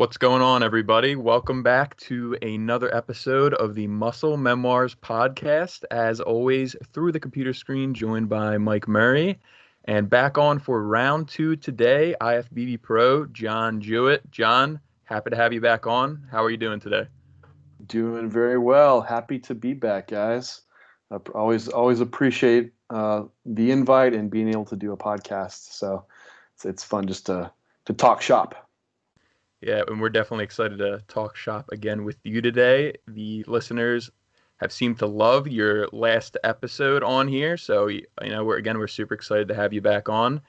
What's going on, everybody? Welcome back to another episode of the Muscle Memoirs Podcast. As always, through the computer screen, joined by Mike Murray. And back on for round two today, IFBB Pro, John Jewett. John, happy to have you back on. How are you doing today? Doing very well. Happy to be back, guys. Always appreciate the invite and being able to do a podcast. So it's fun just to talk shop. Yeah, and we're definitely excited to talk shop again with you today. The listeners have seemed to love your last episode on here, so we're super excited to have you back on.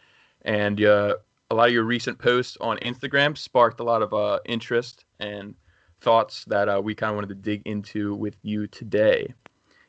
And a lot of your recent posts on Instagram sparked a lot of interest and thoughts that we kind of wanted to dig into with you today.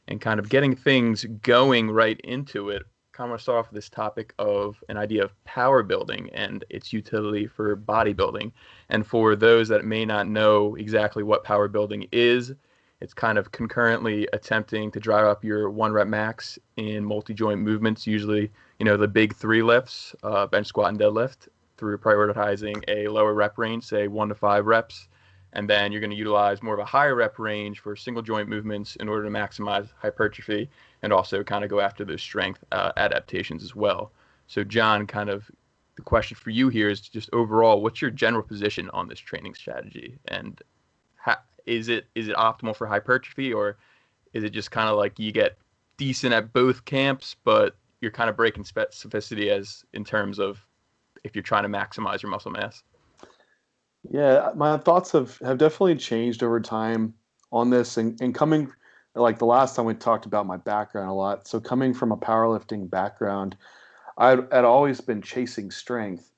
And kind of getting things going right into it, kind of want to start off with this topic of an idea of power building and its utility for bodybuilding. And for those that may not know exactly what power building is, it's kind of concurrently attempting to drive up your 1 rep max in multi-joint movements, usually, the big 3 lifts, bench, squat, and deadlift, through prioritizing a lower rep range, say 1 to 5 reps. And then you're going to utilize more of a higher rep range for single joint movements in order to maximize hypertrophy and also kind of go after those strength adaptations as well. So John, kind of the question for you here is just overall, what's your general position on this training strategy? And is it optimal for hypertrophy, or is it just kind of like you get decent at both camps, but you're kind of breaking specificity as in terms of if you're trying to maximize your muscle mass? Yeah, my thoughts have definitely changed over time on this, and coming, like the last time we talked about my background a lot. So coming from a powerlifting background, I'd always been chasing strength,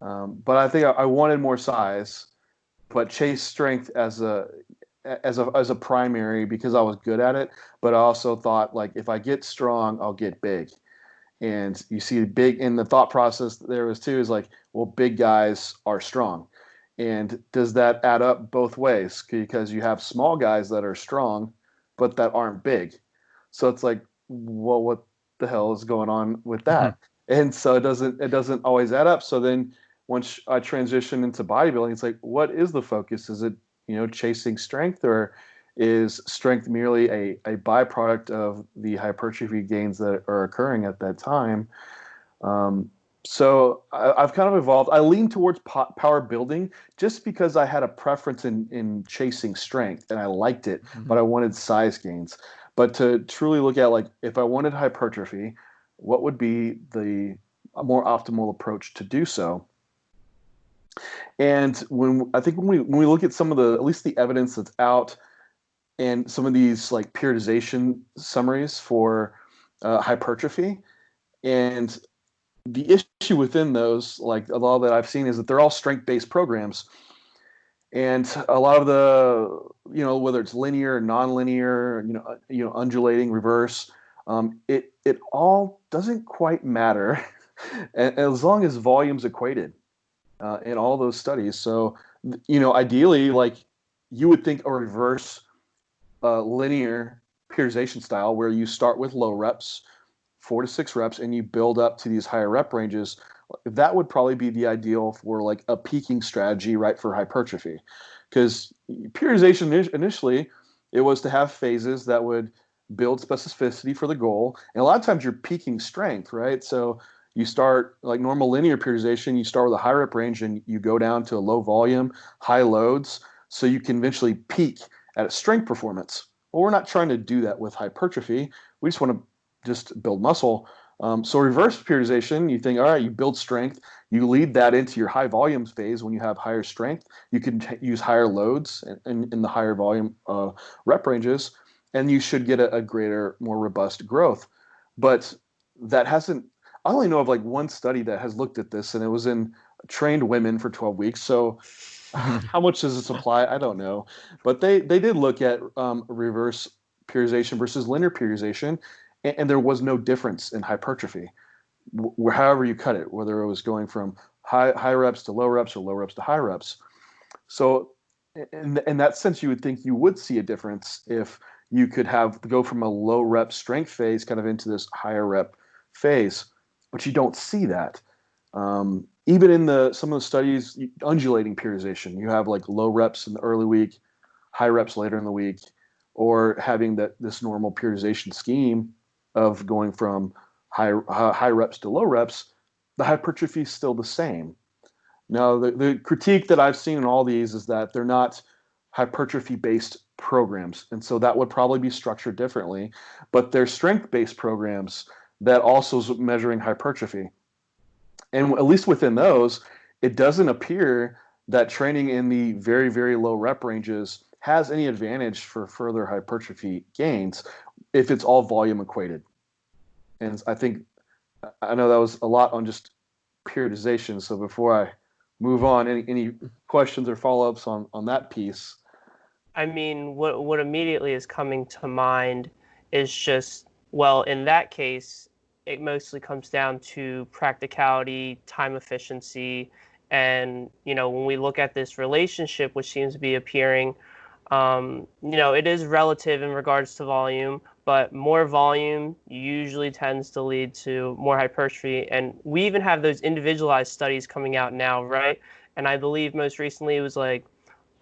but I think I wanted more size, but chase strength as a primary because I was good at it. But I also thought, like, if I get strong, I'll get big. And you see big in the thought process there was too is like, well, big guys are strong. And does that add up both ways? Because you have small guys that are strong, but that aren't big. So it's like, well, what the hell is going on with that? And so it doesn't always add up. So then once I transition into bodybuilding, it's like, what is the focus? Is it, chasing strength, or is strength merely a byproduct of the hypertrophy gains that are occurring at that time? So I've kind of evolved. I lean towards power building just because I had a preference in chasing strength and I liked it, but I wanted size gains. But to truly look at, like, if I wanted hypertrophy, what would be the more optimal approach to do so? And when we look at some of at least the evidence that's out and some of these like periodization summaries for hypertrophy, and the issue within those, like a lot that I've seen, is that they're all strength-based programs. And a lot of the, whether it's linear, non-linear, undulating, reverse, it all doesn't quite matter as long as volume's equated in all those studies. So, ideally, like, you would think a reverse linear periodization style where you start with low reps, 4 to 6 reps, and you build up to these higher rep ranges, that would probably be the ideal for like a peaking strategy, right, for hypertrophy. Because periodization initially, it was to have phases that would build specificity for the goal. And a lot of times you're peaking strength, right? So you start like normal linear periodization, you start with a high rep range and you go down to a low volume, high loads, so you can eventually peak at a strength performance. Well, we're not trying to do that with hypertrophy. We just want to just build muscle. So reverse periodization, you think, all right, you build strength, you lead that into your high volumes phase. When you have higher strength, you can use higher loads in the higher volume rep ranges, and you should get a greater, more robust growth. But that hasn't, I only know of like one study that has looked at this, and it was in trained women for 12 weeks. So how much does this apply? I don't know. But they did look at reverse periodization versus linear periodization, and there was no difference in hypertrophy, however you cut it, whether it was going from high reps to low reps or low reps to high reps. So in that sense, you would think you would see a difference if you could go from a low rep strength phase kind of into this higher rep phase, but you don't see that. even in some of the studies, undulating periodization, you have like low reps in the early week, high reps later in the week, or having this normal periodization scheme of going from high reps to low reps, the hypertrophy is still the same. Now, the critique that I've seen in all these is that they're not hypertrophy-based programs, and so that would probably be structured differently. But they're strength-based programs that also is measuring hypertrophy. And at least within those, it doesn't appear that training in the very, very low rep ranges has any advantage for further hypertrophy gains if it's all volume equated. And I know that was a lot on just periodization. So before I move on, any questions or follow-ups on that piece? I mean, what immediately is coming to mind is just, well, in that case, it mostly comes down to practicality, time efficiency, and, when we look at this relationship, which seems to be appearing, it is relative in regards to volume, but more volume usually tends to lead to more hypertrophy. And we even have those individualized studies coming out now, right? And I believe most recently it was like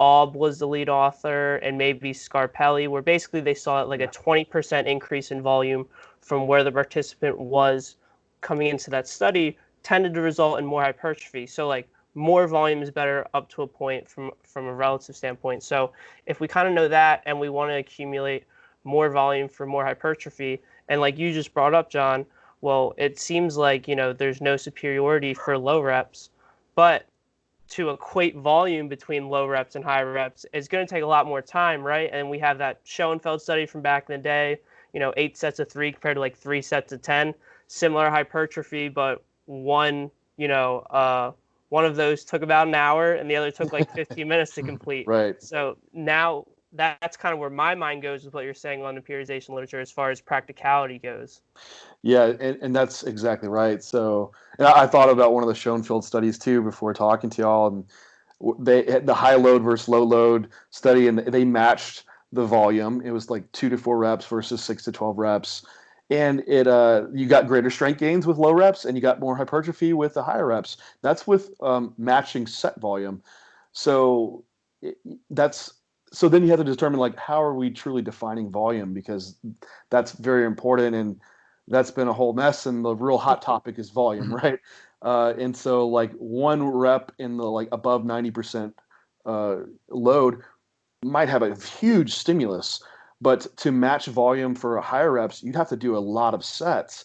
Aub was the lead author and maybe Scarpelli, where basically they saw like a 20% increase in volume from where the participant was coming into that study tended to result in more hypertrophy. So like more volume is better up to a point from a relative standpoint. So if we kind of know that and we want to accumulate more volume for more hypertrophy, and like you just brought up, John, well, it seems like, there's no superiority for low reps, but to equate volume between low reps and high reps is going to take a lot more time, right? And we have that Schoenfeld study from back in the day, 8 sets of 3 compared to like 3 sets of 10, similar hypertrophy, but one of those took about an hour and the other took like 15 minutes to complete. Right. So now that's kind of where my mind goes with what you're saying on the periodization literature as far as practicality goes. Yeah, and that's exactly right. So I thought about one of the Schoenfeld studies too before talking to y'all, and they had the high load versus low load study, and they matched the volume. It was like 2 to 4 reps versus 6 to 12 reps, and you got greater strength gains with low reps, and you got more hypertrophy with the higher reps. That's with matching set volume. So so then you have to determine like how are we truly defining volume, because that's very important, and that's been a whole mess, and the real hot topic is volume, right? And so like one rep in the like above 90% load might have a huge stimulus, but to match volume for higher reps, you'd have to do a lot of sets.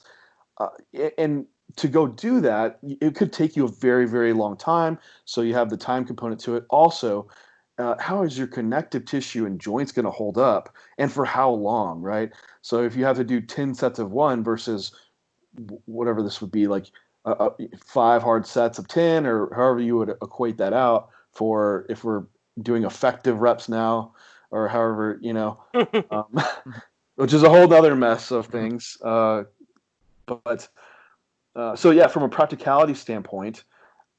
And to go do that, it could take you a very, very long time. So you have the time component to it. Also, how is your connective tissue and joints going to hold up, and for how long, right? So if you have to do 10 sets of one versus whatever this would be, like 5 hard sets of 10, or however you would equate that out for if we're doing effective reps now, or however, which is a whole other mess of things. So yeah, from a practicality standpoint,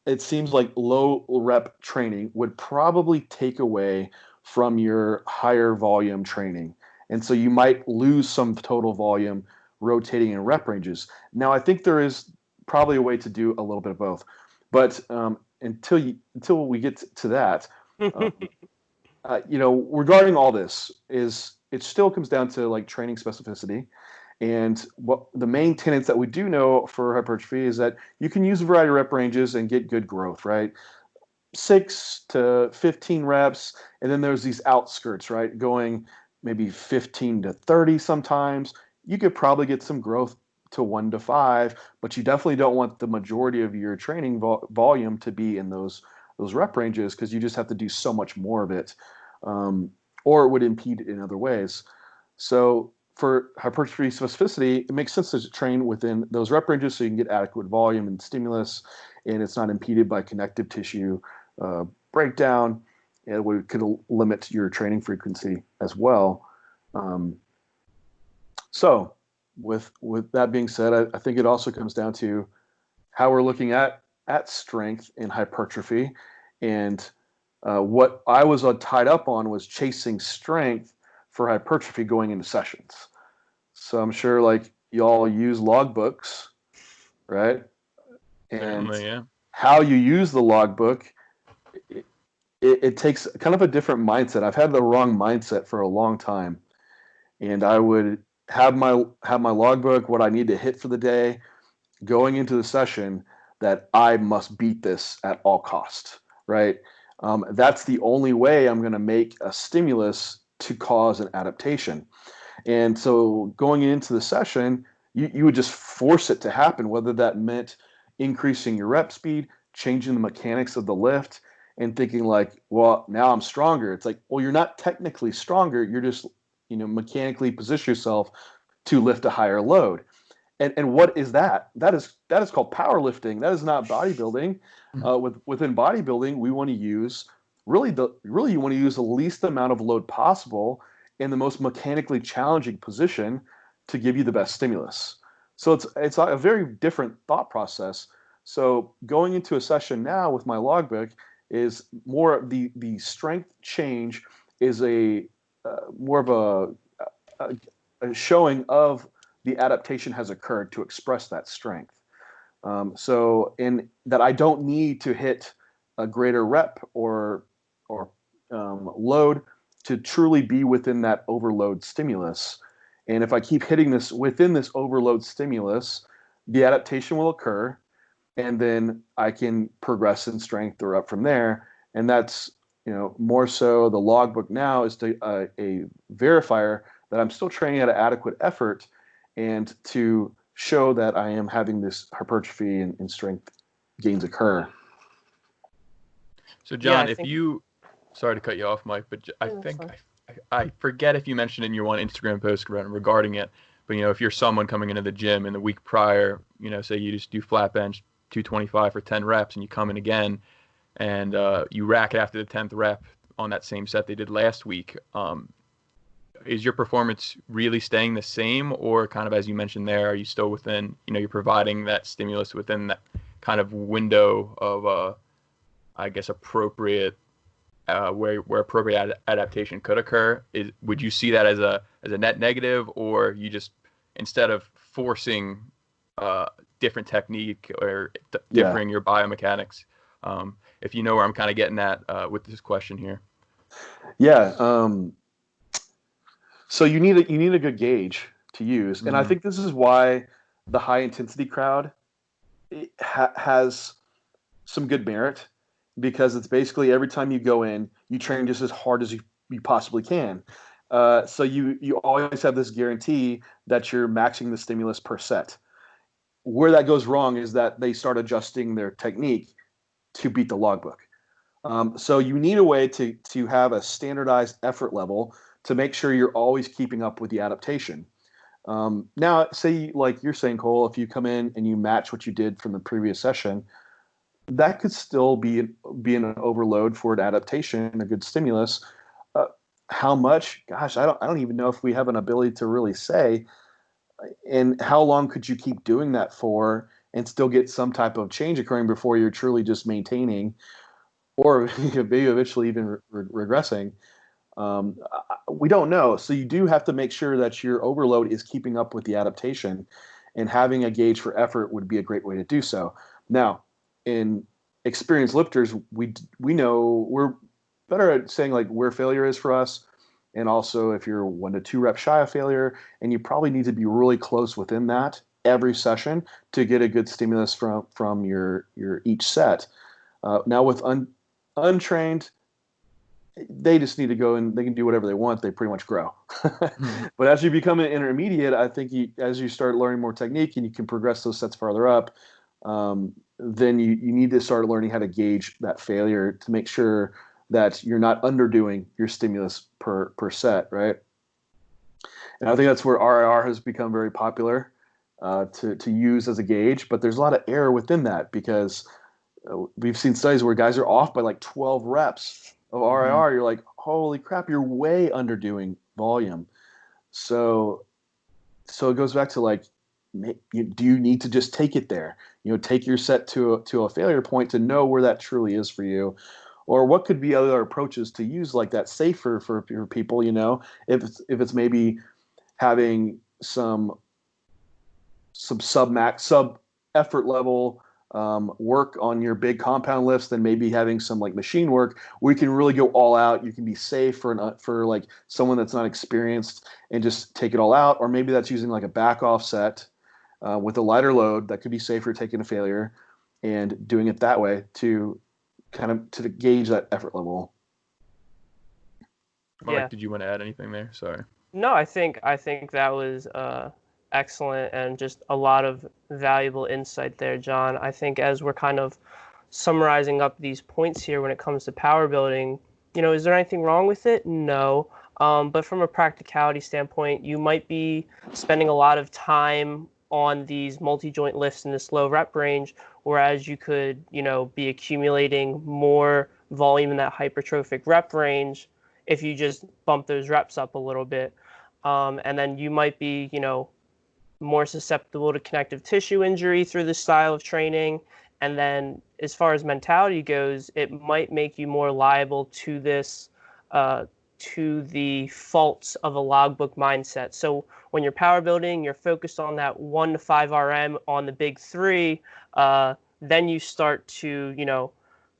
it seems like low rep training would probably take away from your higher volume training. And so you might lose some total volume rotating in rep ranges. Now, I think there is probably a way to do a little bit of both. But until we get to that, regarding all this, it still comes down to like training specificity. And what the main tenets that we do know for hypertrophy is that you can use a variety of rep ranges and get good growth, right? 6 to 15 reps, and then there's these outskirts, right? Going maybe 15 to 30 sometimes. You could probably get some growth to 1 to 5, but you definitely don't want the majority of your training volume to be in those rep ranges, because you just have to do so much more of it, or it would impede in other ways. So for hypertrophy specificity, it makes sense to train within those rep ranges so you can get adequate volume and stimulus, and it's not impeded by connective tissue breakdown, and we could limit your training frequency as well. So with that being said, I think it also comes down to how we're looking at strength and hypertrophy. And what I was tied up on was chasing strength for hypertrophy going into sessions. So I'm sure like y'all use logbooks, right? And yeah. how you use the logbook, it takes kind of a different mindset. I've had the wrong mindset for a long time, and I would have my logbook, what I need to hit for the day, going into the session, that I must beat this at all costs, right? That's the only way I'm going to make a stimulus to cause an adaptation. And so going into the session, you would just force it to happen, whether that meant increasing your rep speed, changing the mechanics of the lift, and thinking like, well, now I'm stronger. It's like, well, you're not technically stronger. You're just, mechanically position yourself to lift a higher load. And what is that? That is called powerlifting. That is not bodybuilding. Within bodybuilding, we want to use you want to use the least amount of load possible in the most mechanically challenging position to give you the best stimulus. So it's a very different thought process. So going into a session now with my logbook is more the strength change is more of a showing of the adaptation has occurred to express that strength. So in that I don't need to hit a greater rep or load to truly be within that overload stimulus. And if I keep hitting this within this overload stimulus, the adaptation will occur, and then I can progress in strength or up from there. And that's, more so the logbook now is a verifier that I'm still training at an adequate effort, and to show that I am having this hypertrophy and strength gains occur. So John, sorry to cut you off, Mike, but I think I forget if you mentioned in your one Instagram post regarding it, but if you're someone coming into the gym in the week prior, say you just do flat bench 225 for 10 reps and you come in again and you rack it after the 10th rep on that same set they did last week, is your performance really staying the same, or kind of, as you mentioned there, are you still within, you're providing that stimulus within that kind of window of, I guess, appropriate, where appropriate adaptation could occur? Would you see that as a net negative, or you just, instead of forcing different technique or differing your biomechanics, if you know where I'm kind of getting at with this question here? Yeah. So you need a good gauge to use, and I think this is why the high intensity crowd has some good merit, because it's basically every time you go in, you train just as hard as you possibly can. So you always have this guarantee that you're maxing the stimulus per set. Where that goes wrong is that they start adjusting their technique to beat the logbook. So you need a way to have a standardized effort level to make sure you're always keeping up with the adaptation. Now, say, like you're saying, Cole, if you come in and you match what you did from the previous session, that could still be an overload for an adaptation, a good stimulus. How much? Gosh, I don't even know if we have an ability to really say. And how long could you keep doing that for and still get some type of change occurring before you're truly just maintaining, or maybe eventually even regressing? We don't know. So you do have to make sure that your overload is keeping up with the adaptation, and having a gauge for effort would be a great way to do so. Now, in experienced lifters, we know we're better at saying like where failure is for us, and also if you're 1 to 2 reps shy of failure, and you probably need to be really close within that every session to get a good stimulus from your each set. Now with untrained, they just need to go and they can do whatever they want. They pretty much grow. But as you become an intermediate, I think as you start learning more technique and you can progress those sets farther up, then you need to start learning how to gauge that failure to make sure that you're not underdoing your stimulus per set, right? And I think that's where RIR has become very popular to use as a gauge, but there's a lot of error within that, because we've seen studies where guys are off by like 12 reps of RIR. You're like, holy crap, you're way underdoing volume. So it goes back to like, do you need to just take it there? Take your set to a failure point to know where that truly is for you, or what could be other approaches to use like that safer for people. If it's maybe having some sub effort level work on your big compound lifts than maybe having some like machine work where you can really go all out. You can be safe for like someone that's not experienced and just take it all out. Or maybe that's using like a back off set with a lighter load that could be safer taking a failure and doing it that way to kind of to gauge that effort level. Mike, did you want to add anything there? Sorry. No, I think that was excellent and just a lot of valuable insight there, John. I think as we're kind of summarizing up these points here when it comes to power building, is there anything wrong with it? No. But from a practicality standpoint, you might be spending a lot of time on these multi-joint lifts in this low rep range, whereas you could, be accumulating more volume in that hypertrophic rep range if you just bump those reps up a little bit. And then you might be, more susceptible to connective tissue injury through this style of training. And then as far as mentality goes, it might make you more liable to this, to the faults of a logbook mindset. So when you're power building, you're focused on that 1 to 5 RM on the big three. Then you start to,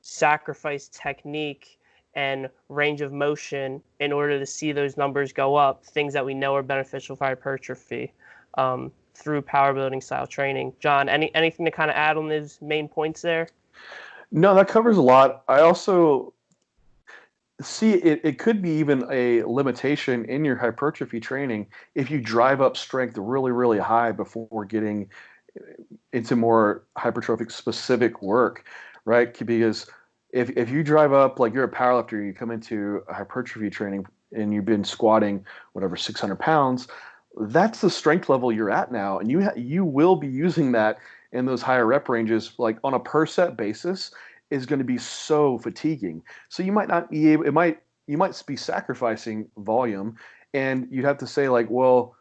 sacrifice technique and range of motion in order to see those numbers go up, things that we know are beneficial for hypertrophy through power building style training. John, anything to kind of add on those main points there? No, that covers a lot. I also see it could be even a limitation in your hypertrophy training if you drive up strength really, really high before getting into more hypertrophic specific work, right? Because if you drive up, like you're a powerlifter, you come into a hypertrophy training and you've been squatting whatever 600 pounds, that's the strength level you're at now, and you will be using that in those higher rep ranges, like on a per set basis, is going to be so fatiguing. So you might not be able. You might be sacrificing volume, and you'd have to say like, well,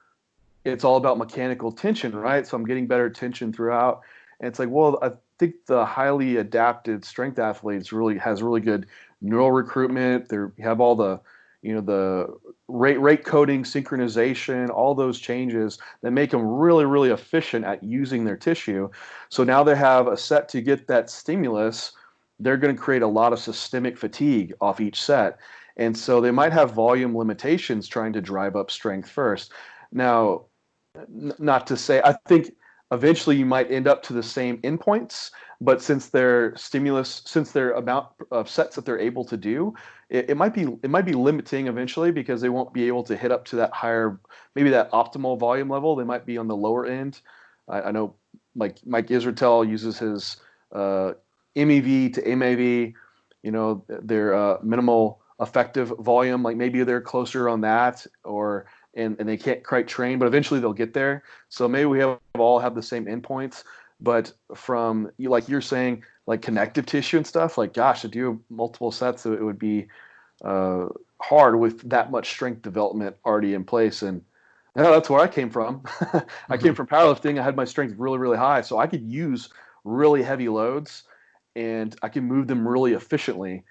it's all about mechanical tension, right? So I'm getting better tension throughout, and it's like, well, I think the highly adapted strength athletes has really good neural recruitment. You have all the, the rate coding, synchronization, all those changes that make them really, really efficient at using their tissue. So now they have a set to get that stimulus. They're going to create a lot of systemic fatigue off each set. And so they might have volume limitations trying to drive up strength first. Now, not to say, I think eventually you might end up to the same endpoints, but since their amount of sets that they're able to do, it might be limiting eventually because they won't be able to hit up to that higher, maybe that optimal volume level. They might be on the lower end. I know Mike Israetel uses his MEV to MAV, their minimal effective volume, like maybe they're closer on that, and they can't quite train, but eventually they'll get there. So maybe we all have the same endpoints, but from like you're saying, like connective tissue and stuff, like gosh, to do multiple sets, it would be hard with that much strength development already in place. And that's where I came from. I came from powerlifting. I had my strength really, really high, so I could use really heavy loads and I can move them really efficiently.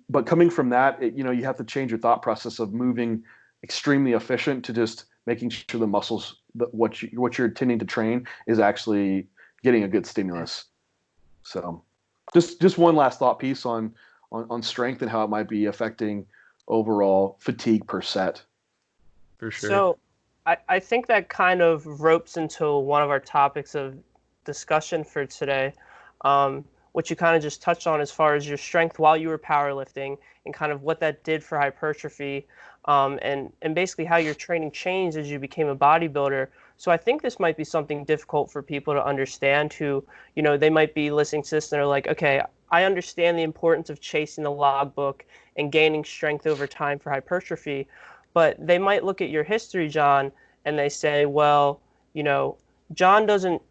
But coming from that, you have to change your thought process of moving extremely efficient to just making sure the muscles, what you're intending to train, is actually getting a good stimulus. So, just one last thought piece on strength and how it might be affecting overall fatigue per set. For sure. So, I think that kind of ropes into one of our topics of discussion for today. What you kind of just touched on as far as your strength while you were powerlifting and kind of what that did for hypertrophy, and basically how your training changed as you became a bodybuilder. So I think this might be something difficult for people to understand who, they might be listening to this and they're like, okay, I understand the importance of chasing the logbook and gaining strength over time for hypertrophy, but they might look at your history, John, and they say, well, John doesn't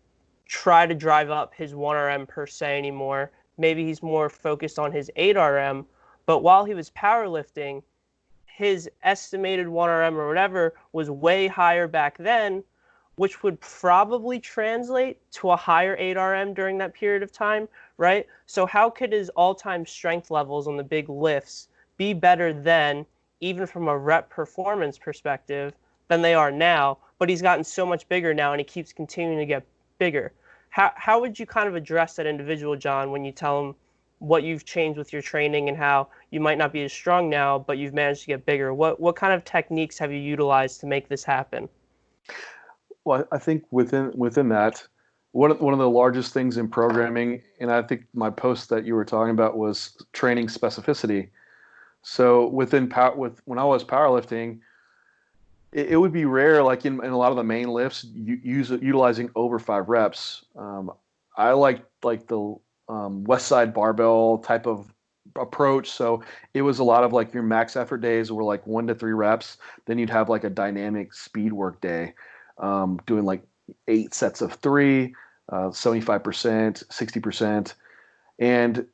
try to drive up his 1 RM per se anymore. Maybe he's more focused on his 8 RM, but while he was powerlifting, his estimated 1 RM or whatever was way higher back then, which would probably translate to a higher 8 RM during that period of time, right? So how could his all-time strength levels on the big lifts be better then, even from a rep performance perspective, than they are now? But he's gotten so much bigger now and he keeps continuing to get bigger. How would you kind of address that individual, John, when you tell them what you've changed with your training and how you might not be as strong now, but you've managed to get bigger? What kind of techniques have you utilized to make this happen? Well, I think within that, one of the largest things in programming, and I think my post that you were talking about was training specificity. So when I was powerlifting, it would be rare, like in a lot of the main lifts, utilizing over 5 reps. I like the West Side barbell type of approach. So it was a lot of like your max effort days were like 1 to 3 reps. Then you'd have like a dynamic speed work day, doing like 8 sets of 3, 75%, 60%. And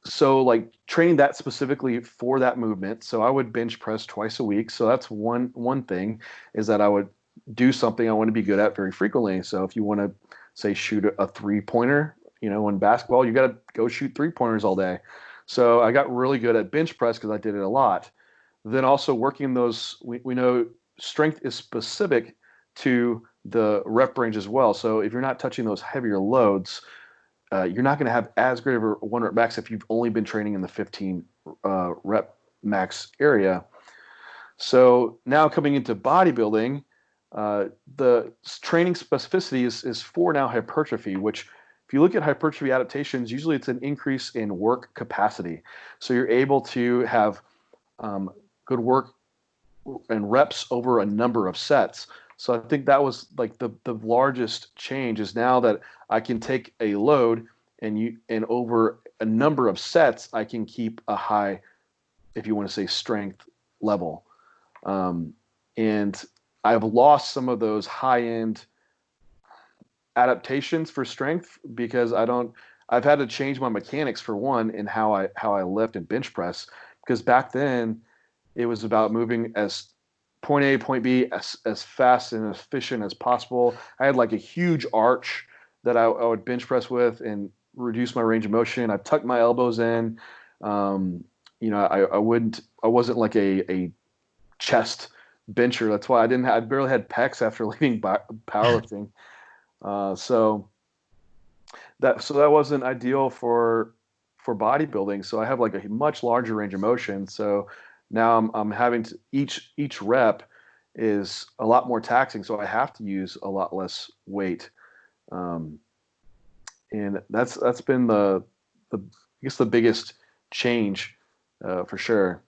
so like training that specifically for that movement. So I would bench press twice a week. So that's one thing, is that I would do something I want to be good at very frequently. So if you want to say shoot a 3-pointer, in basketball, you got to go shoot 3-pointers all day. So I got really good at bench press because I did it a lot. Then also working those, we know strength is specific to the rep range as well. So if you're not touching those heavier loads, you're not going to have as great of a 1 rep max if you've only been training in the 15 rep max area. So now coming into bodybuilding, the training specificity is for now hypertrophy, which if you look at hypertrophy adaptations, usually it's an increase in work capacity. So you're able to have good work and reps over a number of sets. So I think that was like the largest change, is now that I can take a load and over a number of sets, I can keep a high, if you want to say, strength level. And I've lost some of those high-end adaptations for strength because I've had to change my mechanics, for one, in how I lift and bench press, because back then it was about moving as point A, point B as fast and efficient as possible. I had like a huge arch that I would bench press with and reduce my range of motion. I tucked my elbows in. I wasn't like a chest bencher. That's why I barely had pecs after leaving powerlifting. So that wasn't ideal for bodybuilding. So I have like a much larger range of motion. So now I'm having to, each rep is a lot more taxing, so I have to use a lot less weight, and that's been the I guess the biggest change, for sure.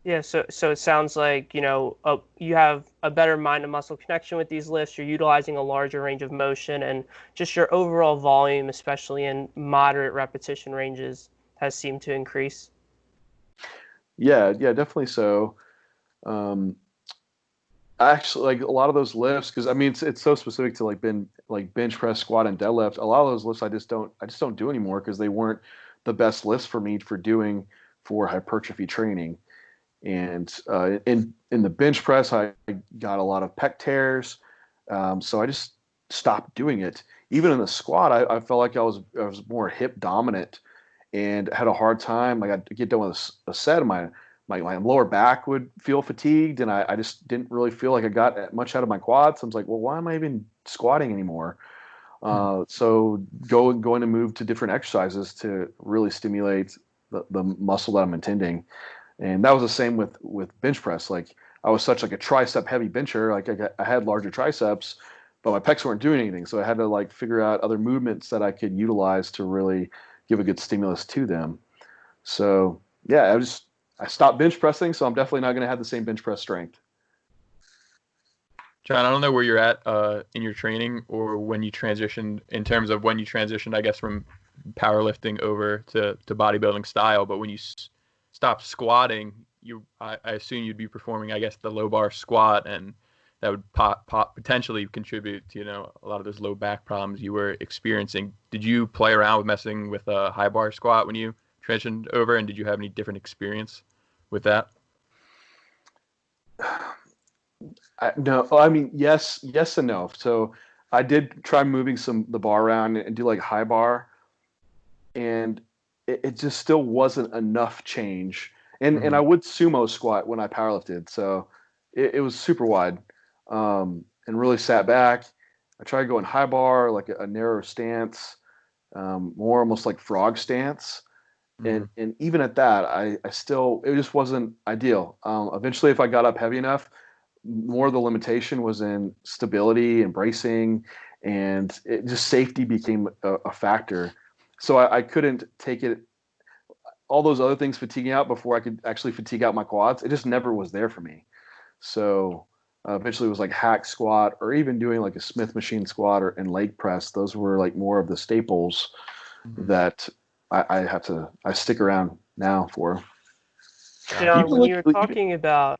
Yeah, so it sounds like you have a better mind to muscle connection with these lifts. You're utilizing a larger range of motion, and just your overall volume, especially in moderate repetition ranges, has seemed to increase. Yeah, definitely so. Actually, like a lot of those lifts, because I mean it's so specific to like bench press, squat, and deadlift. A lot of those lifts I just don't do anymore because they weren't the best lifts for me for doing for hypertrophy training. And in the bench press, I got a lot of pec tears, so I just stopped doing it. Even in the squat, I felt like I was more hip dominant and had a hard time. Like I'd get done with a set, and my lower back would feel fatigued, and I just didn't really feel like I got much out of my quads. I was like, well, why am I even squatting anymore? So going to move to different exercises to really stimulate the muscle that I'm intending. And that was the same with bench press. Like I was such like a tricep heavy bencher. Like I had larger triceps, but my pecs weren't doing anything. So I had to like figure out other movements that I could utilize to really give a good stimulus to them. So yeah, I stopped bench pressing. So I'm definitely not going to have the same bench press strength. John, I don't know where you're at in your training or when you transitioned, I guess, from powerlifting over to bodybuilding style. But when you stopped squatting, I assume you'd be performing, I guess, the low bar squat, and that would potentially contribute to a lot of those low back problems you were experiencing. Did you play around with messing with a high bar squat when you transitioned over, and did you have any different experience with that? No, I mean, yes and no. So I did try moving the bar around and do like high bar, and it just still wasn't enough change. And I would sumo squat when I powerlifted, so it was super wide, and really sat back. I tried going high bar, like a narrow stance, more almost like frog stance. Mm-hmm. And even at that, I still, it just wasn't ideal. Eventually, if I got up heavy enough, more of the limitation was in stability and bracing, and safety became a factor. So I couldn't take it, all those other things fatiguing out before I could actually fatigue out my quads. It just never was there for me. So eventually it was like hack squat, or even doing like a Smith machine squat and leg press. Those were like more of the staples Mm-hmm. that I stick around now for. John, Even when like you were even, talking about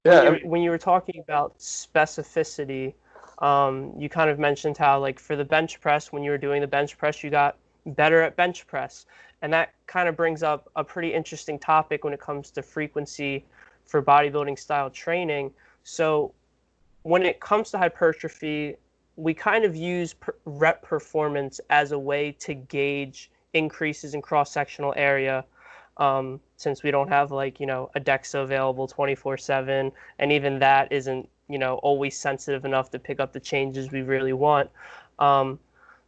yeah, I mean, when you were talking about specificity, you kind of mentioned how, like, for the bench press, when you were doing the bench press, you got better at bench press, and that kind of brings up a pretty interesting topic when it comes to frequency for bodybuilding style training. So when it comes to hypertrophy, we kind of use rep performance as a way to gauge increases in cross-sectional area, since we don't have, like, a DEXA available 24/7, and even that isn't, always sensitive enough to pick up the changes we really want.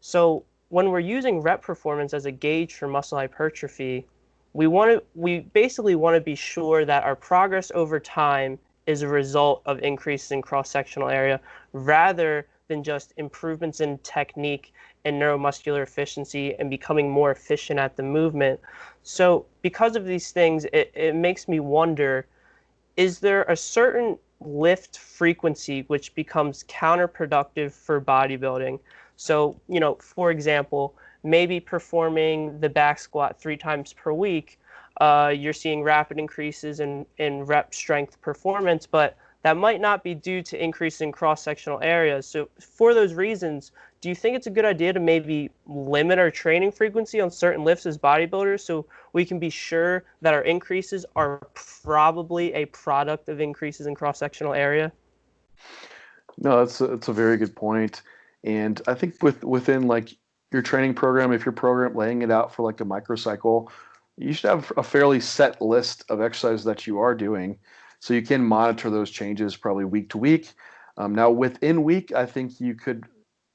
So when we're using rep performance as a gauge for muscle hypertrophy, we basically want to be sure that our progress over time is a result of increases in cross-sectional area rather than just improvements in technique and neuromuscular efficiency and becoming more efficient at the movement. So because of these things, it makes me wonder, is there a certain lift frequency which becomes counterproductive for bodybuilding? So, for example, maybe performing the back squat 3 times per week, you're seeing rapid increases in rep strength performance, but that might not be due to increase in cross-sectional areas. So for those reasons, do you think it's a good idea to maybe limit our training frequency on certain lifts as bodybuilders so we can be sure that our increases are probably a product of increases in cross-sectional area? no, that's a very good point. And I think within like your training program, if your program laying it out for like a microcycle, you should have a fairly set list of exercises that you are doing, so you can monitor those changes probably week to week. Now within week, I think you could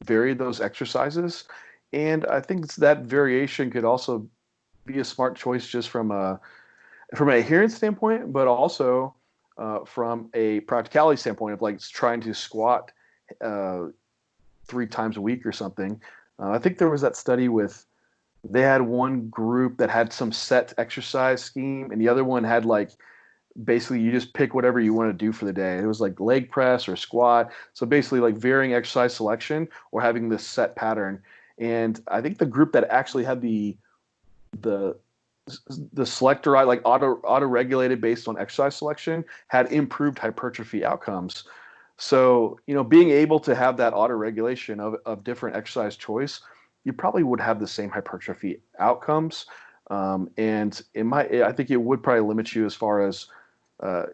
vary those exercises, and I think that variation could also be a smart choice just from an adherence standpoint, but also from a practicality standpoint of like trying to squat uh, 3 times a week or something. I think there was that study with, they had one group that had some set exercise scheme, and the other one had like basically you just pick whatever you want to do for the day. It was like leg press or squat. So basically like varying exercise selection or having this set pattern. And I think the group that actually had the the selector, like auto regulated based on exercise selection, had improved hypertrophy outcomes. So being able to have that auto regulation of different exercise choice, you probably would have the same hypertrophy outcomes. And I think it would probably limit you as far as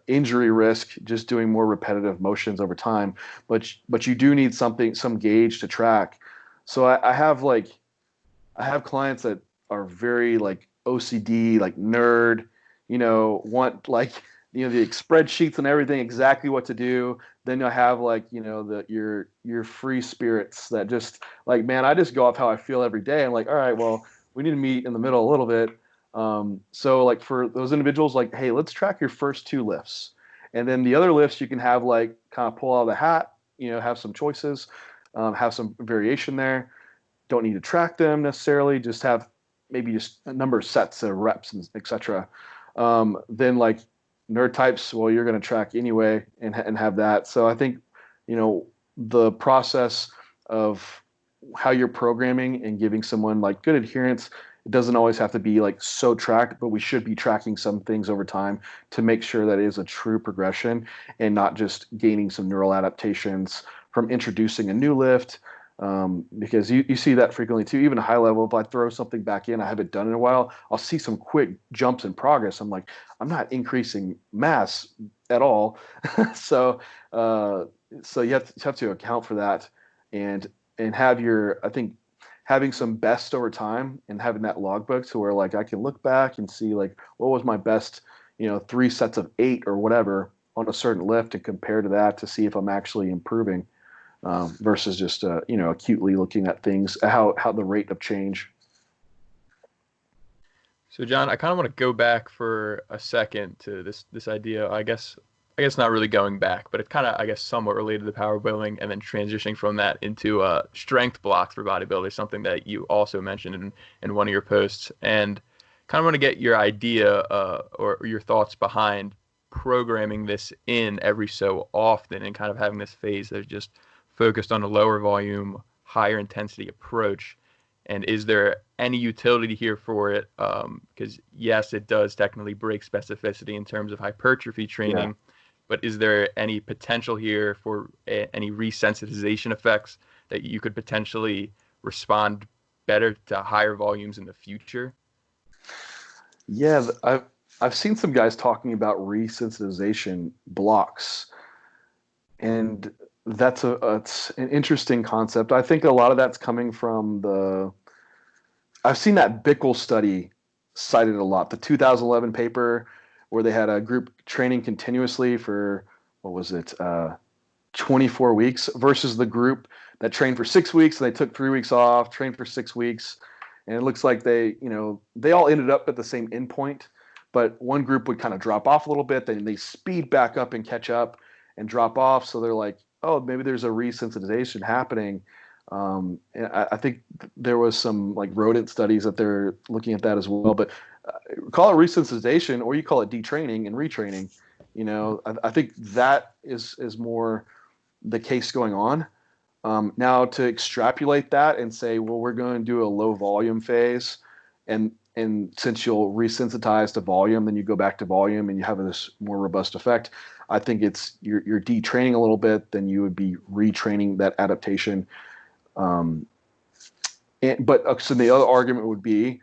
injury risk, just doing more repetitive motions over time. But you do need some gauge to track. So I have clients that are very like OCD, like nerd, want like the spreadsheets and everything, exactly what to do. Then you'll have like your free spirits that just like, man, I just go off how I feel every day. I'm like, all right, well, we need to meet in the middle a little bit. So like for those individuals, like, hey, let's track your first 2 lifts, and then the other lifts you can have like kind of pull out of the hat, have some choices, have some variation there. Don't need to track them necessarily. Just have maybe just a number of sets of reps and etc. Then like nerd types, well, you're going to track anyway and have that. So I think the process of how you're programming and giving someone like good adherence, it doesn't always have to be like so tracked, but we should be tracking some things over time to make sure that it is a true progression and not just gaining some neural adaptations from introducing a new lift. Because you see that frequently too, even high level. If I throw something back in, I haven't done in a while, I'll see some quick jumps in progress. I'm like, I'm not increasing mass at all. so, so you have to account for that and have I think having some best over time and having that logbook to where like I can look back and see like what was my best, 3 sets of 8 or whatever on a certain lift and compare to that to see if I'm actually improving. versus just acutely looking at things, how the rate of change. So John, I kind of want to go back for a second to this idea. I guess not really going back, but it's kind of, I guess, somewhat related to power building, and then transitioning from that into strength blocks for bodybuilders, something that you also mentioned in one of your posts. And kind of want to get your idea or your thoughts behind programming this in every so often, and kind of having this phase that's just focused on a lower volume, higher intensity approach. And is there any utility here for it? Because yes, it does technically break specificity in terms of hypertrophy training, but is there any potential here for any resensitization effects that you could potentially respond better to higher volumes in the future? Yeah, I've seen some guys talking about resensitization blocks, and it's an interesting concept. I think a lot of that's coming from I've seen that Bickel study cited a lot, the 2011 paper where they had a group training continuously for, 24 weeks versus the group that trained for 6 weeks and they took 3 weeks off, trained for 6 weeks. And it looks like they all ended up at the same endpoint, but one group would kind of drop off a little bit, then they speed back up and catch up and drop off. So they're like, oh, maybe there's a resensitization happening. And I think there was some like rodent studies that they're looking at that as well. But call it resensitization, or you call it detraining and retraining. I think that is more the case going on. Now to extrapolate that and say, well, we're going to do a low volume phase, and since you'll resensitize to volume, then you go back to volume and you have this more robust effect. I think you're detraining a little bit, then you would be retraining that adaptation. So the other argument would be,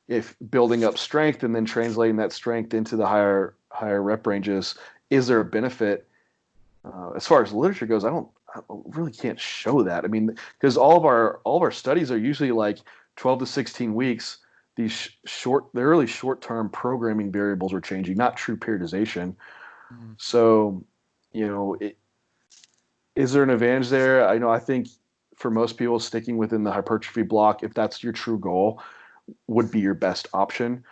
if building up strength and then translating that strength into the higher rep ranges, is there a benefit? As far as literature goes, I really can't show that. I mean, because all of our studies are usually like 12 to 16 weeks. These they're really short-term programming variables are changing, not true periodization. Mm-hmm. So, is there an advantage there? I think for most people, sticking within the hypertrophy block, if that's your true goal, would be your best option.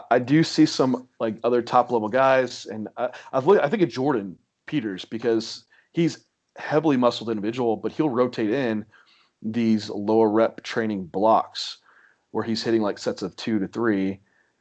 I do see some like other top level guys, and I think of Jordan Peters, because he's heavily muscled individual, but he'll rotate in these lower rep training blocks where he's hitting like sets of 2 to 3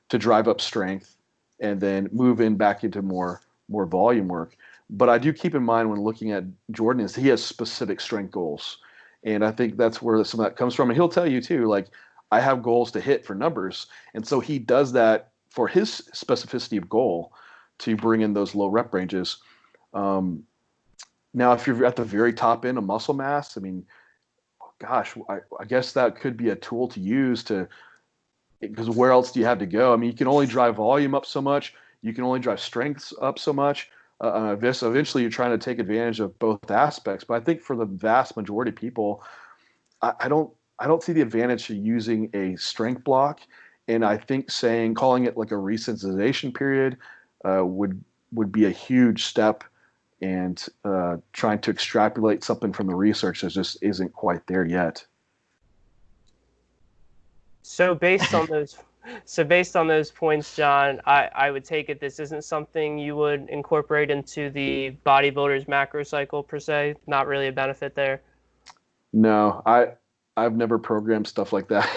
to drive up strength, and then move in back into more volume work. But I do keep in mind when looking at Jordan is he has specific strength goals. And I think that's where some of that comes from. And he'll tell you too, like, I have goals to hit for numbers. And so he does that for his specificity of goal to bring in those low rep ranges. Now, if you're at the very top end of muscle mass, I mean, gosh, I guess that could be a tool to use because where else do you have to go? I mean, you can only drive volume up so much. You can only drive strength up so much. Eventually, you're trying to take advantage of both aspects. But I think for the vast majority of people, I don't see the advantage to using a strength block. And I think calling it like a resensitization period would be a huge step. And trying to extrapolate something from the research that just isn't quite there yet. So based on those points, John, I would take it this isn't something you would incorporate into the bodybuilder's macro cycle per se. Not really a benefit there. No, I've never programmed stuff like that.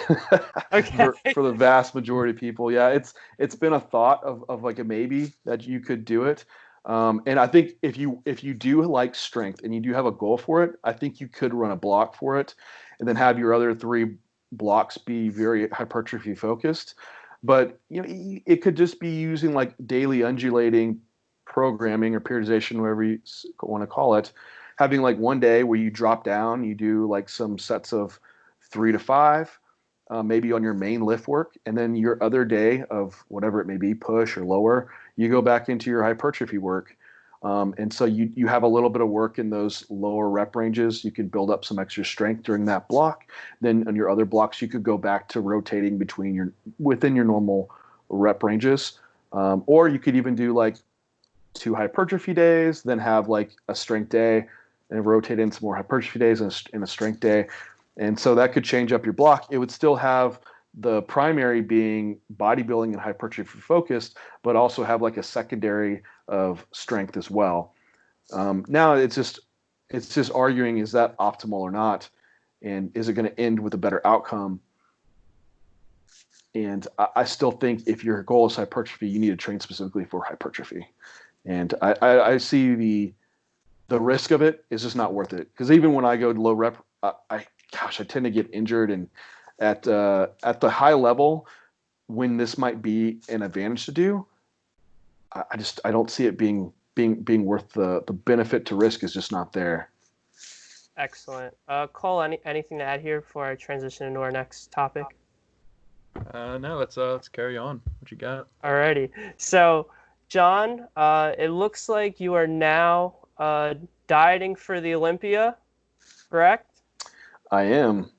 Okay. for the vast majority of people, yeah, it's been a thought of like a maybe that you could do it. And I think if you do like strength and you do have a goal for it, I think you could run a block for it, and then have your other 3 blocks be very hypertrophy focused. But it could just be using like daily undulating programming or periodization, whatever you want to call it. Having like one day where you drop down, you do like some sets of 3 to 5, maybe on your main lift work, and then your other day of whatever it may be, push or lower, you go back into your hypertrophy work. And so you have a little bit of work in those lower rep ranges. You can build up some extra strength during that block. Then on your other blocks, you could go back to rotating within your normal rep ranges. Or you could even do like 2 hypertrophy days, then have like a strength day, and rotate in some more hypertrophy days and a strength day. And so that could change up your block. It would still have the primary being bodybuilding and hypertrophy focused, but also have like a secondary of strength as well. Now it's just arguing, is that optimal or not? And is it going to end with a better outcome? And I still think if your goal is hypertrophy, you need to train specifically for hypertrophy. And I see the risk of it is just not worth it. Because even when I go to low rep, I tend to get injured. And at the high level, when this might be an advantage to do, I don't see it being worth the benefit to risk is just not there. Excellent. Cole, anything to add here before I transition into our next topic? No, let's carry on. What you got? Alrighty. So, John, it looks like you are now dieting for the Olympia, correct? I am.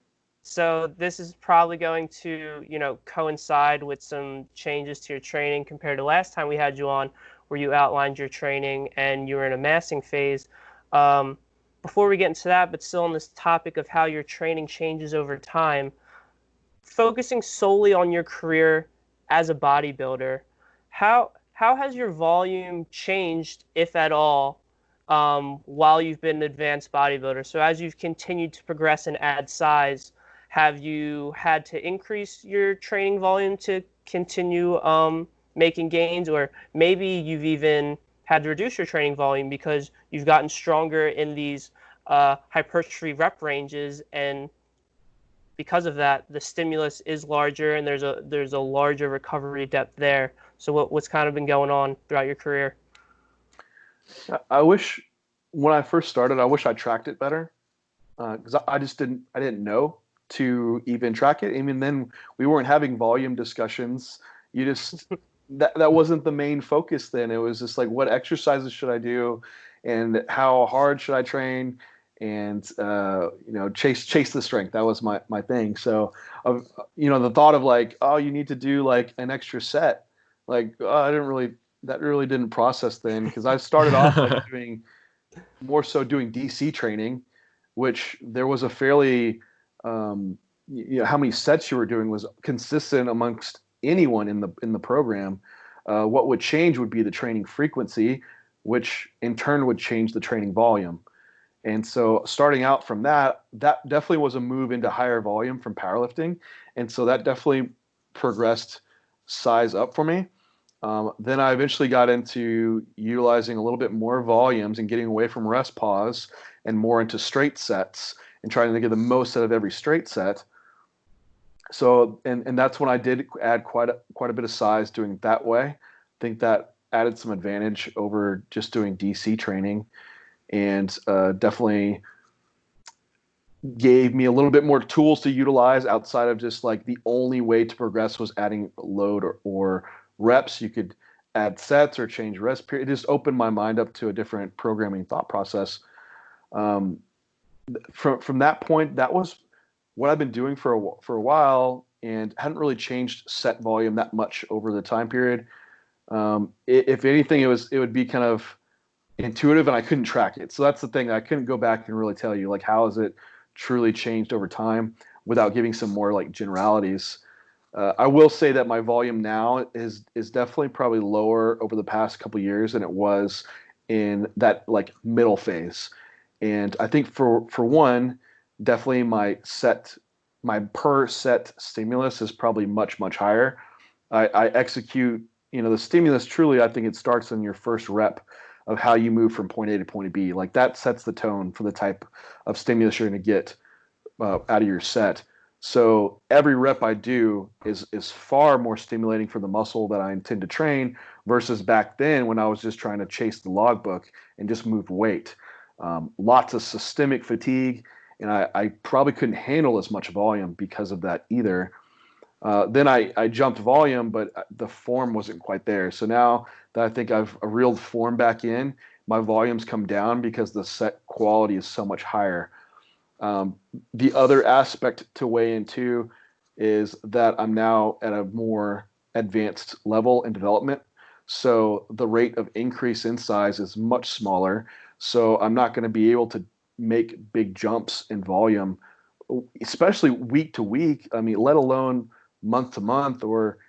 So this is probably going to, coincide with some changes to your training compared to last time we had you on, where you outlined your training and you were in a massing phase. Before we get into that, but still on this topic of how your training changes over time, focusing solely on your career as a bodybuilder, how has your volume changed, if at all, while you've been an advanced bodybuilder? So as you've continued to progress and add size, have you had to increase your training volume to continue making gains, or maybe you've even had to reduce your training volume because you've gotten stronger in these hypertrophy rep ranges, and because of that, the stimulus is larger and there's a larger recovery depth there. So what's kind of been going on throughout your career? I wish when I first started, I wish I tracked it better, because I didn't know to even track it. Even then, we weren't having volume discussions. You just that wasn't the main focus then. It was just like, what exercises should I do, and how hard should I train, and chase the strength. That was my thing. So the thought of like, oh, you need to do like an extra set, like that really didn't process then, because I started off like doing DC training, which there was a fairly how many sets you were doing was consistent amongst anyone in the program. What would change would be the training frequency, which in turn would change the training volume. And so starting out from that definitely was a move into higher volume from powerlifting. And so that definitely progressed size up for me. Then I eventually got into utilizing a little bit more volumes and getting away from rest pause and more into straight sets and trying to get the most out of every straight set. So, and that's when I did add quite a bit of size doing it that way. I think that added some advantage over just doing DC training, and definitely gave me a little bit more tools to utilize outside of just like the only way to progress was adding load or reps. You could add sets or change rest period. It just opened my mind up to a different programming thought process. From that point, that was what I've been doing for a while, and hadn't really changed set volume that much over the time period. If anything, it would be kind of intuitive, and I couldn't track it. So that's the thing. I couldn't go back and really tell you like how has it truly changed over time without giving some more like generalities. I will say that my volume now is definitely probably lower over the past couple of years than it was in that like middle phase. And I think for one, definitely my per set stimulus is probably much, much higher. I execute, the stimulus truly, I think it starts in your first rep of how you move from point A to point B. Like that sets the tone for the type of stimulus you're going to get out of your set. So every rep I do is far more stimulating for the muscle that I intend to train versus back then when I was just trying to chase the logbook and just move weight. Lots of systemic fatigue, and I probably couldn't handle as much volume because of that either. Then I jumped volume, but the form wasn't quite there. So now that I think I've reeled form back in, my volumes come down because the set quality is so much higher. The other aspect to weigh into is that I'm now at a more advanced level in development. So the rate of increase in size is much smaller. So I'm not going to be able to make big jumps in volume, especially week to week. I mean, let alone month to month, or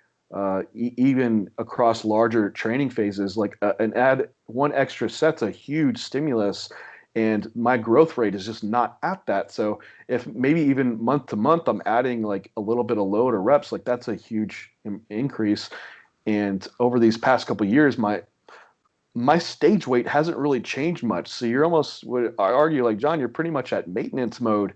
even across larger training phases. Like an add one extra set's a huge stimulus, and my growth rate is just not at that. So if maybe even month to month I'm adding like a little bit of load or reps, like that's a huge increase. And over these past couple of years, my stage weight hasn't really changed much. So you're almost, would I argue, like, John, you're pretty much at maintenance mode,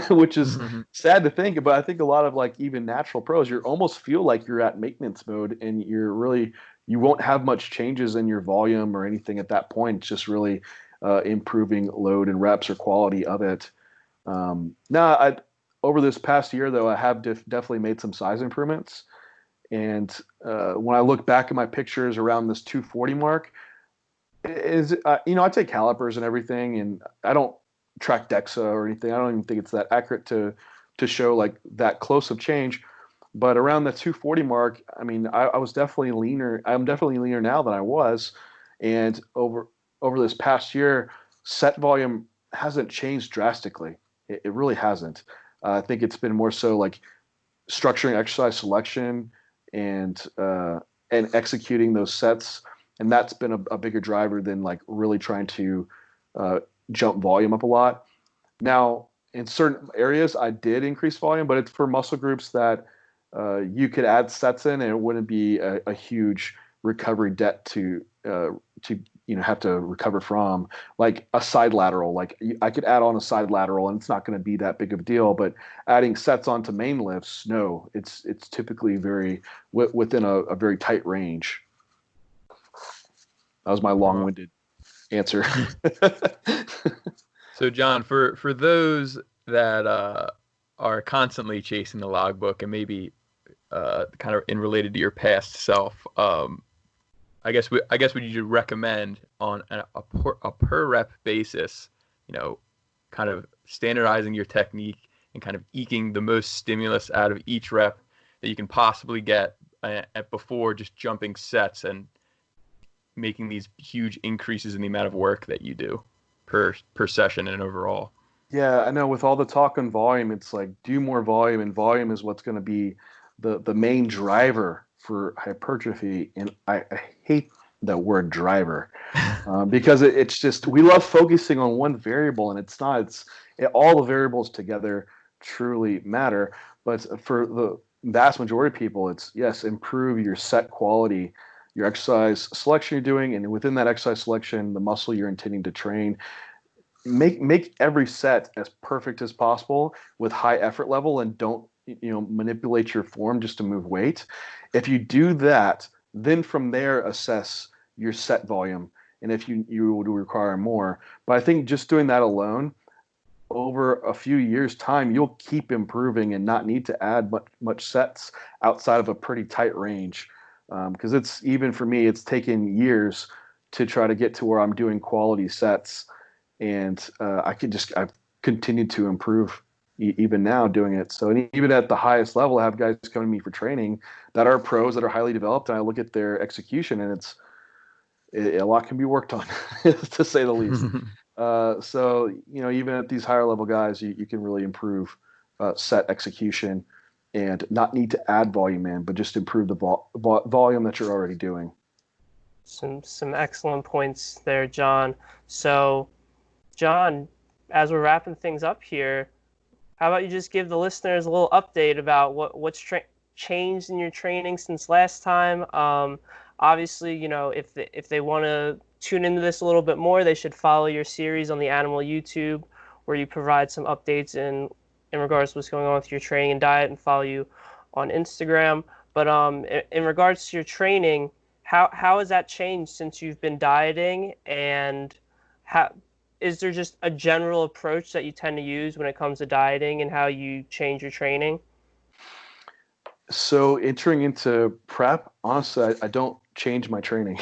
which is sad to think. But I think a lot of like even natural pros, you almost feel like you're at maintenance mode, and you won't have much changes in your volume or anything at that point. It's just really improving load and reps or quality of it. Over this past year, though, I have definitely made some size improvements. And when I look back at my pictures around this 240 mark, I take calipers and everything, and I don't track DEXA or anything. I don't even think it's that accurate to show like that close of change. But around the 240 mark, I mean, I was definitely leaner. I'm definitely leaner now than I was. And over this past year, set volume hasn't changed drastically. It really hasn't. I think it's been more so like structuring exercise selection and executing those sets. And that's been a bigger driver than like really trying to jump volume up a lot. Now, in certain areas, I did increase volume, but it's for muscle groups that you could add sets in, and it wouldn't be a huge recovery debt to have to recover from. Like a side lateral, like I could add on a side lateral, and it's not going to be that big of a deal. But adding sets onto main lifts, no, it's typically very within a very tight range. That was my long-winded answer. So, John, for those that are constantly chasing the logbook and maybe kind of in related to your past self, I guess would you recommend on a per rep basis, kind of standardizing your technique and kind of eking the most stimulus out of each rep that you can possibly get before just jumping sets and making these huge increases in the amount of work that you do per session and overall? Yeah, I know with all the talk on volume, it's like do more volume, and volume is what's going to be the main driver for hypertrophy. And I hate that word driver because it's just, we love focusing on one variable, and it's not. All the variables together truly matter. But for the vast majority of people, it's yes, improve your set quality, your exercise selection you're doing, and within that exercise selection, the muscle you're intending to train. Make every set as perfect as possible with high effort level, and don't manipulate your form just to move weight. If you do that, then from there assess your set volume, and if you would require more. But I think just doing that alone, over a few years' time, you'll keep improving and not need to add much sets outside of a pretty tight range. Because it's, even for me, it's taken years to try to get to where I'm doing quality sets, and I've continued to improve even now doing it. So, and even at the highest level, I have guys coming to me for training that are pros, that are highly developed, and I look at their execution, and a lot can be worked on, to say the least. So, even at these higher level guys, you can really improve set execution, and not need to add volume in, but just improve the volume that you're already doing. Some excellent points there, John. So, John, as we're wrapping things up here, how about you just give the listeners a little update about what's changed in your training since last time? Obviously, if they want to tune into this a little bit more, they should follow your series on the Animal YouTube, where you provide some updates in regards to what's going on with your training and diet, and follow you on Instagram. But in regards to your training, how has that changed since you've been dieting, and is there just a general approach that you tend to use when it comes to dieting and how you change your training? So entering into prep, honestly, I don't change my training.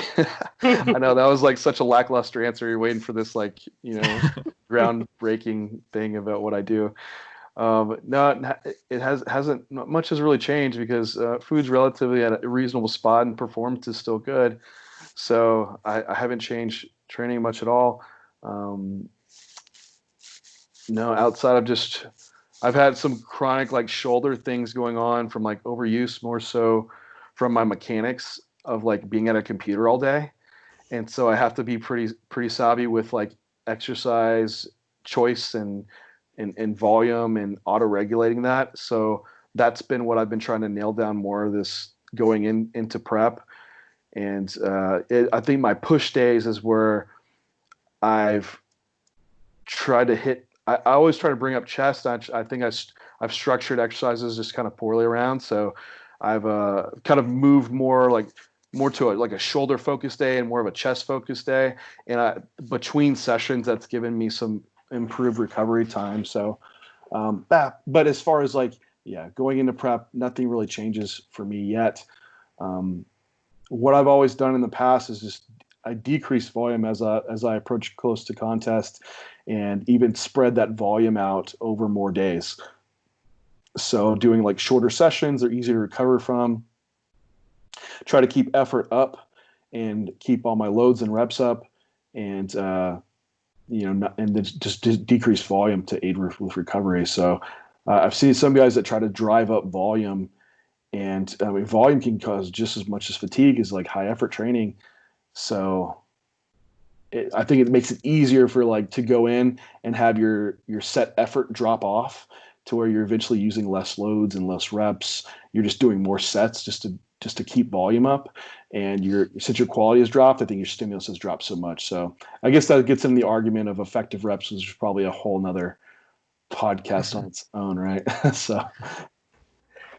I know that was like such a lackluster answer. You're waiting for this groundbreaking thing about what I do. No, it hasn't much has really changed, because food's relatively at a reasonable spot and performance is still good. So I haven't changed training much at all. No, outside of just, I've had some chronic like shoulder things going on from like overuse, more so from my mechanics of like being at a computer all day. And so I have to be pretty savvy with like exercise choice and volume and auto regulating that. So that's been what I've been trying to nail down more of this going into prep. And I think my push days is where I've tried to hit. I always try to bring up chest. I think I've structured exercises just kind of poorly around. So I've kind of moved more to like a shoulder focused day and more of a chest focused day. And between sessions, that's given me some improved recovery time. So, but as far as like, yeah, going into prep, nothing really changes for me yet. What I've always done in the past is just I decrease volume as I approach close to contest, and even spread that volume out over more days. So doing like shorter sessions, they're easy to recover from. Try to keep effort up and keep all my loads and reps up, and and then just decrease volume to aid with recovery. So I've seen some guys that try to drive up volume, and I mean, volume can cause just as much as fatigue as like high effort training. So I think it makes it easier for like to go in and have your set effort drop off to where you're eventually using less loads and less reps. You're just doing more sets just to keep volume up. And since your quality has dropped, I think your stimulus has dropped so much. So I guess that gets into the argument of effective reps, which is probably a whole nother podcast on its own, right? So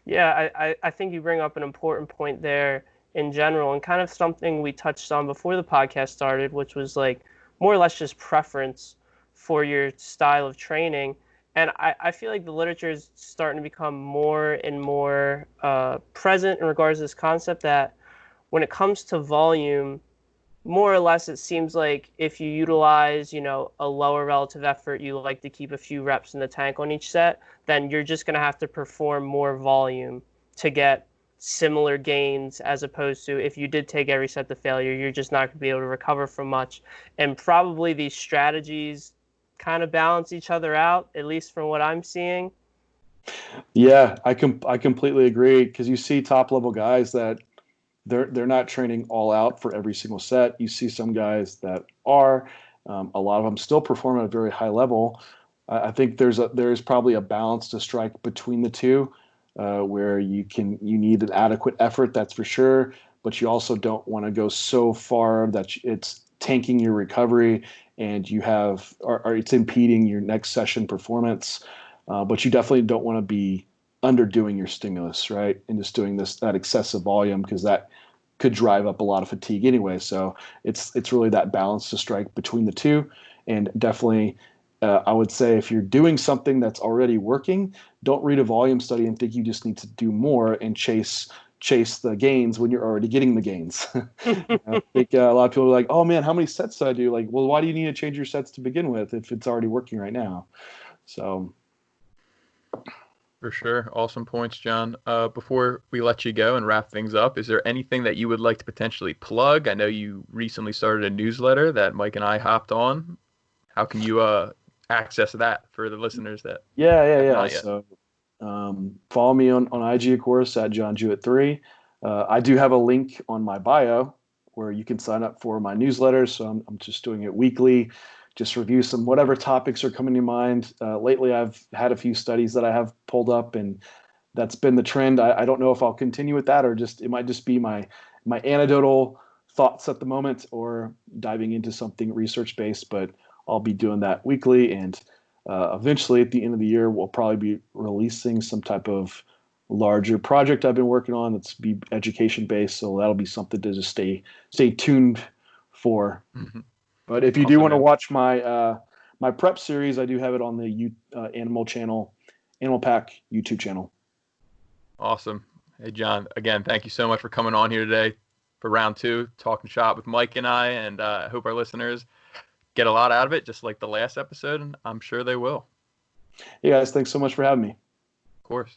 Yeah, I think you bring up an important point there in general, and kind of something we touched on before the podcast started, which was like more or less just preference for your style of training. And I feel like the literature is starting to become more and more present in regards to this concept that when it comes to volume, more or less it seems like if you utilize, a lower relative effort, you like to keep a few reps in the tank on each set, then you're just going to have to perform more volume to get similar gains, as opposed to if you did take every set to failure, you're just not going to be able to recover from much. And probably these strategies kind of balance each other out, at least from what I'm seeing. Yeah, I completely agree, because you see top level guys that they're not training all out for every single set. You see some guys that are. A lot of them still perform at a very high level. I think there's probably a balance to strike between the two, where you need an adequate effort, that's for sure, but you also don't want to go so far that it's tanking your recovery and or it's impeding your next session performance. But you definitely don't want to be underdoing your stimulus, right? And just doing that excessive volume, because that could drive up a lot of fatigue anyway. So it's really that balance to strike between the two. And definitely, I would say if you're doing something that's already working, don't read a volume study and think you just need to do more and chase the gains when you're already getting the gains. I think a lot of people are like, oh man, how many sets do I do? Like, well, why do you need to change your sets to begin with if it's already working right now? So. For sure. Awesome points, John. Before we let you go and wrap things up, is there anything that you would like to potentially plug? I know you recently started a newsletter that Mike and I hopped on. How can you access that for the listeners that Yeah. So follow me on IG, of course, at John Jewett 3. I do have a link on my bio where you can sign up for my newsletter. So I'm just doing it weekly. Just review some whatever topics are coming to mind. Lately, I've had a few studies that I have pulled up, and that's been the trend. I don't know if I'll continue with that, or it might just be my anecdotal thoughts at the moment, or diving into something research-based, but I'll be doing that weekly. And eventually, at the end of the year, we'll probably be releasing some type of larger project I've been working on that's be education-based. So that'll be something to just stay tuned for. Mm-hmm. But if you do want to watch my my prep series, I do have it on the Animal Pack YouTube channel. Awesome. Hey, John, again, thank you so much for coming on here today for round 2, talking shop with Mike and I, and I hope our listeners get a lot out of it, just like the last episode, and I'm sure they will. Hey, guys, thanks so much for having me. Of course.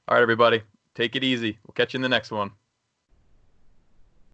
All right, everybody, take it easy. We'll catch you in the next one.